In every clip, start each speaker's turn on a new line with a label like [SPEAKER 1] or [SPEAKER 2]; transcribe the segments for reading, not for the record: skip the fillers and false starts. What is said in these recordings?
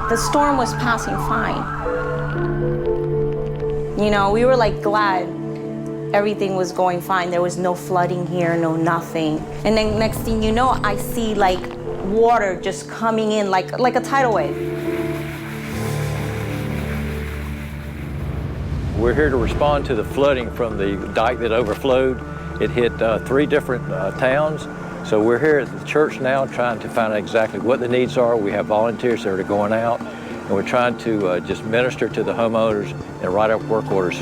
[SPEAKER 1] The storm was passing fine. You know, we were like glad everything was going fine. There was no flooding here, no nothing. And then next thing you know, I see like water just coming in like a tidal wave.
[SPEAKER 2] We're here to respond to the flooding from the dike that overflowed. It hit 3 different towns. So we're here at the church now trying to find out exactly what the needs are. We have volunteers that are going out, and we're trying to just minister to the homeowners and write up work orders.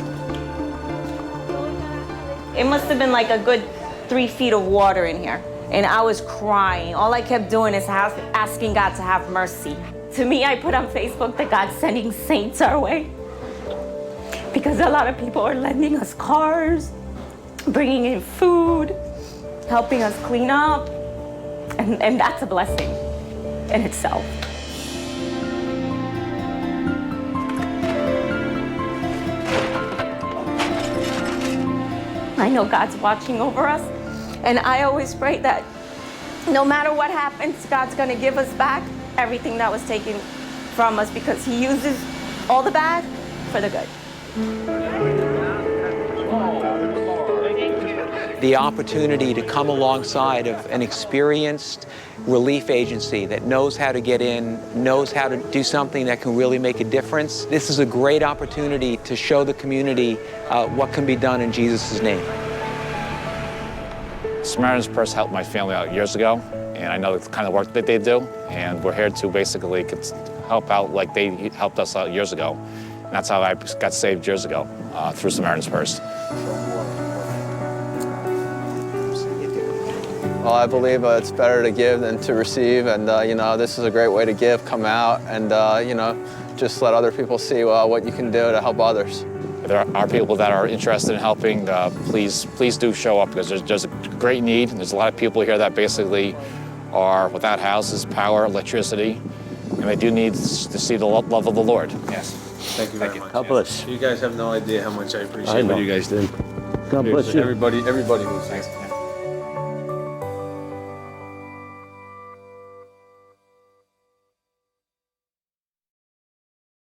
[SPEAKER 1] It must have been like a good 3 feet of water in here. And I was crying. All I kept doing is asking God to have mercy. To me, I put on Facebook that God's sending saints our way. Because a lot of people are lending us cars, bringing in food, helping us clean up. And that's a blessing in itself. I know God's watching over us, and I always pray that no matter what happens, God's gonna give us back everything that was taken from us, because He uses all the bad for the good.
[SPEAKER 3] The opportunity to come alongside of an experienced relief agency that knows how to get in, knows how to do something that can really make a difference. This is a great opportunity to show the community what can be done in Jesus' name.
[SPEAKER 4] Samaritan's Purse helped my family out years ago, and I know the kind of work that they do, and we're here to basically help out like they helped us out years ago. And that's how I got saved years ago, through Samaritan's Purse.
[SPEAKER 5] Well, I believe it's better to give than to receive, and you know, this is a great way to give. Come out and you know, just let other people see what you can do to help others.
[SPEAKER 4] If there are people that are interested in helping, please do show up, because there's a great need. There's a lot of people here that basically are without houses, power, electricity, and they do need to see the love of the Lord.
[SPEAKER 5] Yes.
[SPEAKER 6] Thank you very much.
[SPEAKER 2] God bless.
[SPEAKER 6] You guys have no idea how much I appreciate what you guys did.
[SPEAKER 2] God bless you.
[SPEAKER 6] Everybody who's here.